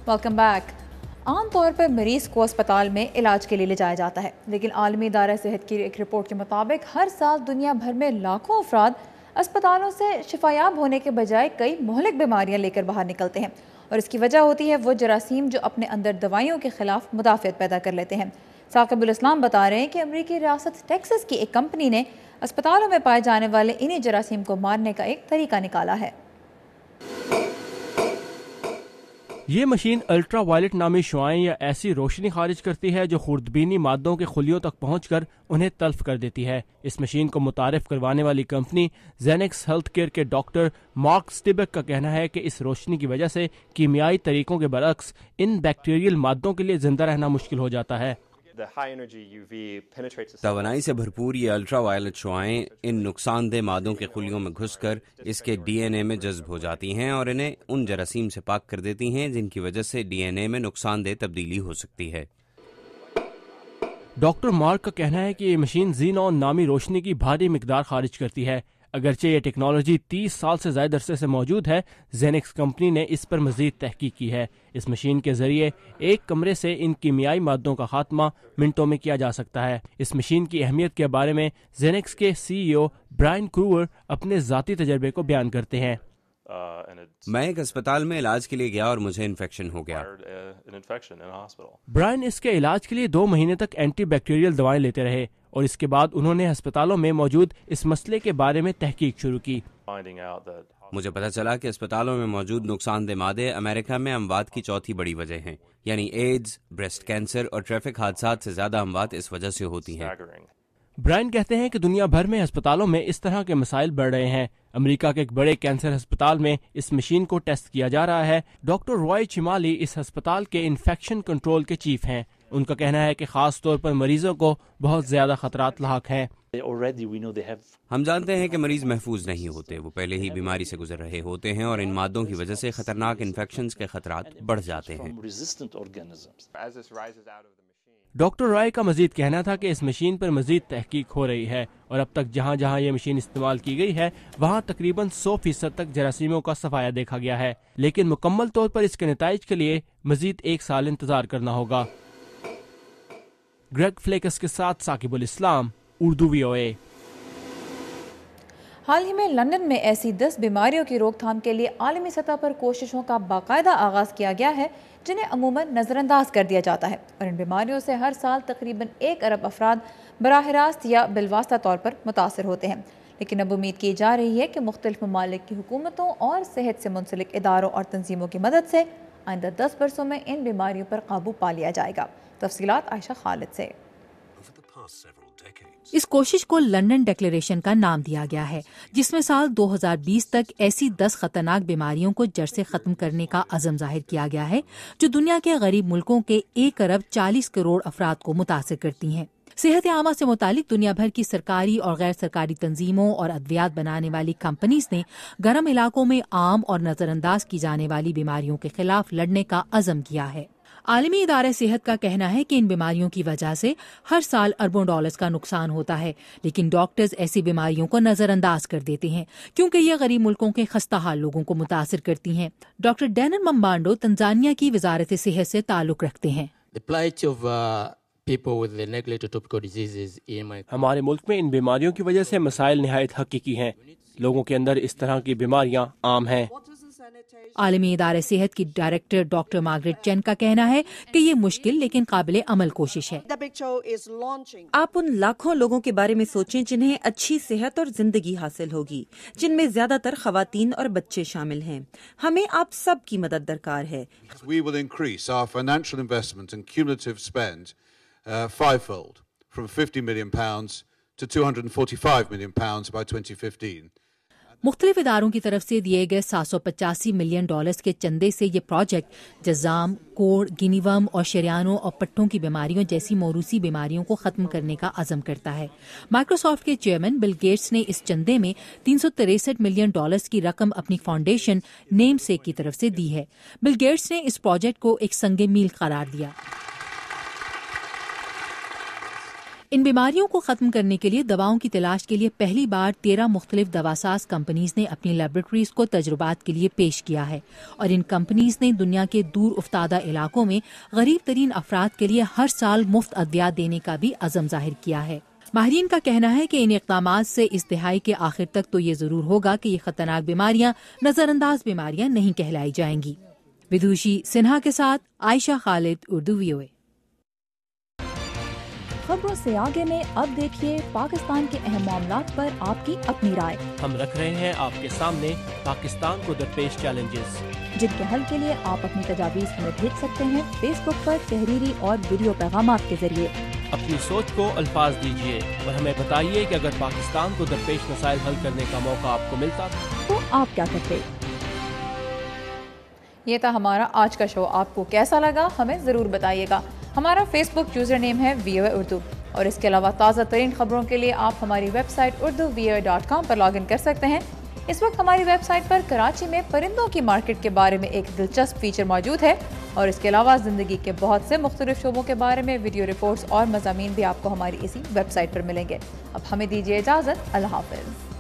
Welcome back. عام طور پر مریض کو اسپتال میں علاج کے لیے لے جایا جاتا ہے، لیکن عالمی ادارہ صحت کی ایک رپورٹ کے مطابق ہر سال دنیا بھر میں لاکھوں افراد اسپتالوں سے شفایاب ہونے کے بجائے کئی مہلک بیماریاں لے کر باہر نکلتے ہیں، اور اس کی وجہ ہوتی ہے وہ جراثیم جو اپنے اندر دوائیوں کے خلاف مدافعت پیدا کر لیتے ہیں۔ ثاقب الاسلام بتا رہے ہیں کہ امریکی ریاست ٹیکساس کی ایک کمپنی نے اسپتالوں میں پائے جانے والے انہی جراثیم کو مارنے کا ایک طریقہ نکالا ہے۔ یہ مشین الٹرا وائلٹ نامی شعاعیں یا ایسی روشنی خارج کرتی ہے جو خوردبینی مادوں کے خلیوں تک پہنچ کر انہیں تلف کر دیتی ہے۔ اس مشین کو متعارف کروانے والی کمپنی زینکس ہیلتھ کیئر کے ڈاکٹر مارک سٹیبک کا کہنا ہے کہ اس روشنی کی وجہ سے کیمیائی طریقوں کے برعکس ان بیکٹیریل مادوں کے لیے زندہ رہنا مشکل ہو جاتا ہے۔ توانائی سے بھرپور یہ الٹرا وائلٹ شعاعیں ان نقصان دہ مادوں کے خلیوں میں گھس کر اس کے ڈی این اے میں جذب ہو جاتی ہیں اور انہیں ان جراثیم سے پاک کر دیتی ہیں جن کی وجہ سے ڈی این اے میں نقصان دہ تبدیلی ہو سکتی ہے۔ ڈاکٹر مارک کا کہنا ہے کہ یہ مشین زینون نامی روشنی کی بھاری مقدار خارج کرتی ہے۔ اگرچہ یہ ٹیکنالوجی 30 سال سے زائد عرصے سے موجود ہے، زینکس کمپنی نے اس پر مزید تحقیق کی ہے۔ اس مشین کے ذریعے ایک کمرے سے ان کیمیائی مادوں کا خاتمہ منٹوں میں کیا جا سکتا ہے۔ اس مشین کی اہمیت کے بارے میں زینکس کے سی ای او برائن کروور اپنے ذاتی تجربے کو بیان کرتے ہیں۔ میں ایک اسپتال میں علاج کے لیے گیا اور مجھے انفیکشن ہو گیا۔ برائن اس کے علاج کے لیے 2 مہینے تک اینٹی بیکٹیریل دوائیں لیتے رہے اور اس کے بعد انہوں نے ہسپتالوں میں موجود اس مسئلے کے بارے میں تحقیق شروع کی۔ مجھے پتہ چلا کہ اسپتالوں میں موجود نقصان دہ مادے امریکہ میں اموات کی چوتھی بڑی وجہ ہیں، یعنی ایڈز، بریسٹ کینسر اور ٹریفک حادثات سے زیادہ اموات اس وجہ سے ہوتی ہیں۔ برائن کہتے ہیں کہ دنیا بھر میں ہسپتالوں میں اس طرح کے مسائل بڑھ رہے ہیں۔ امریکہ کے ایک بڑے کینسر ہسپتال میں اس مشین کو ٹیسٹ کیا جا رہا ہے۔ ڈاکٹر روائے چمالی اس ہسپتال کے انفیکشن کنٹرول کے چیف ہیں۔ ان کا کہنا ہے کہ خاص طور پر مریضوں کو بہت زیادہ خطرات لاحق ہیں۔ ہم جانتے ہیں کہ مریض محفوظ نہیں ہوتے، وہ پہلے ہی بیماری سے گزر رہے ہوتے ہیں اور ان مادوں کی وجہ سے خطرناک انفیکشنز کے خطرات بڑھ جاتے ہیں۔ ڈاکٹر رائے کا مزید کہنا تھا کہ اس مشین پر مزید تحقیق ہو رہی ہے اور اب تک جہاں جہاں یہ مشین استعمال کی گئی ہے وہاں تقریباً 100% تک جراثیموں کا صفایا دیکھا گیا ہے، لیکن مکمل طور پر اس کے نتائج کے لیے مزید 1 سال انتظار کرنا ہوگا۔ گریگ فلیکس کے ساتھ ثاقب الاسلام، اردو VOA۔ حال ہی میں لندن میں ایسی 10 بیماریوں کی روک تھام کے لیے عالمی سطح پر کوششوں کا باقاعدہ آغاز کیا گیا ہے جنہیں عموماً نظر انداز کر دیا جاتا ہے، اور ان بیماریوں سے ہر سال تقریباً 1 ارب افراد براہ راست یا بالواسطہ طور پر متاثر ہوتے ہیں، لیکن اب امید کی جا رہی ہے کہ مختلف ممالک کی حکومتوں اور صحت سے منسلک اداروں اور تنظیموں کی مدد سے آئندہ 10 برسوں میں ان بیماریوں پر قابو پا لیا جائے گا۔ تفصیلات عائشہ خالد سے۔ اس کوشش کو لنڈن ڈکلیریشن کا نام دیا گیا ہے، جس میں سال 2020 تک ایسی 10 خطرناک بیماریوں کو جڑ سے ختم کرنے کا عزم ظاہر کیا گیا ہے جو دنیا کے غریب ملکوں کے 1 ارب 40 کروڑ افراد کو متاثر کرتی ہیں۔ صحت عامہ سے متعلق دنیا بھر کی سرکاری اور غیر سرکاری تنظیموں اور ادویات بنانے والی کمپنیز نے گرم علاقوں میں عام اور نظر انداز کی جانے والی بیماریوں کے خلاف لڑنے کا عزم کیا ہے۔ عالمی ادارہ صحت کا کہنا ہے کہ ان بیماریوں کی وجہ سے ہر سال اربوں ڈالرز کا نقصان ہوتا ہے، لیکن ڈاکٹرز ایسی بیماریوں کو نظر انداز کر دیتے ہیں کیونکہ یہ غریب ملکوں کے خستہ حال لوگوں کو متاثر کرتی ہیں۔ ڈاکٹر ڈینن ممبانڈو تنزانیہ کی وزارت صحت سے تعلق رکھتے ہیں۔ ہمارے ملک میں ان بیماریوں کی وجہ سے مسائل نہایت حقیقی ہیں، لوگوں کے اندر اس طرح کی بیماریاں عام ہیں۔ عالمی ادارہ صحت کی ڈائریکٹر ڈاکٹر مارگریٹ چین کا کہنا ہے کہ یہ مشکل لیکن قابل عمل کوشش ہے۔ آپ ان لاکھوں لوگوں کے بارے میں سوچیں جنہیں اچھی صحت اور زندگی حاصل ہوگی، جن میں زیادہ تر خواتین اور بچے شامل ہیں۔ ہمیں آپ سب کی مدد درکار ہے۔ We will increase our financial investment and cumulative spend fivefold from £50 million to £245 million by 2015. مختلف اداروں کی طرف سے دیے گئے 785 ملین ڈالرز کے چندے سے یہ پروجیکٹ جزام، کوڑ، گینی ورم اور شریانوں اور پٹھوں کی بیماریوں جیسی موروثی بیماریوں کو ختم کرنے کا عزم کرتا ہے۔ مائیکروسافٹ کے چیئرمین بل گیٹس نے اس چندے میں 363 ملین ڈالرز کی رقم اپنی فاؤنڈیشن نیم سیک کی طرف سے دی ہے۔ بل گیٹس نے اس پروجیکٹ کو ایک سنگ میل قرار دیا۔ ان بیماریوں کو ختم کرنے کے لیے دواؤں کی تلاش کے لیے پہلی بار 13 مختلف دواساز کمپنیز نے اپنی لیبارٹریز کو تجربات کے لیے پیش کیا ہے، اور ان کمپنیز نے دنیا کے دور افتادہ علاقوں میں غریب ترین افراد کے لیے ہر سال مفت ادویات دینے کا بھی عزم ظاہر کیا ہے۔ ماہرین کا کہنا ہے کہ ان اقدامات سے اس دہائی کے آخر تک تو یہ ضرور ہوگا کہ یہ خطرناک بیماریاں نظر انداز بیماریاں نہیں کہلائی جائیں گی۔ ودوشی سنہا کے ساتھ عائشہ خالد، اردو VOA۔ خبروں سے آگے میں اب دیکھیے پاکستان کے اہم معاملات پر آپ کی اپنی رائے۔ ہم رکھ رہے ہیں آپ کے سامنے پاکستان کو درپیش چیلنجز، جن کے حل کے لیے آپ اپنی تجاویز ہمیں بھیج سکتے ہیں فیس بک پر تحریری اور ویڈیو پیغامات کے ذریعے۔ اپنی سوچ کو الفاظ دیجیے اور ہمیں بتائیے کہ اگر پاکستان کو درپیش مسائل حل کرنے کا موقع آپ کو ملتا تو آپ کیا کرتے؟ یہ تھا ہمارا آج کا شو۔ آپ کو کیسا لگا ہمیں ضرور بتائیے گا۔ ہمارا فیس بک یوزر نیم ہے VOA اردو، اور اس کے علاوہ تازہ ترین خبروں کے لیے آپ ہماری ویب سائٹ urduvoa.com پر لاگ ان کر سکتے ہیں۔ اس وقت ہماری ویب سائٹ پر کراچی میں پرندوں کی مارکیٹ کے بارے میں ایک دلچسپ فیچر موجود ہے، اور اس کے علاوہ زندگی کے بہت سے مختلف شعبوں کے بارے میں ویڈیو رپورٹس اور مضامین بھی آپ کو ہماری اسی ویب سائٹ پر ملیں گے۔ اب ہمیں دیجیے اجازت، اللہ حافظ۔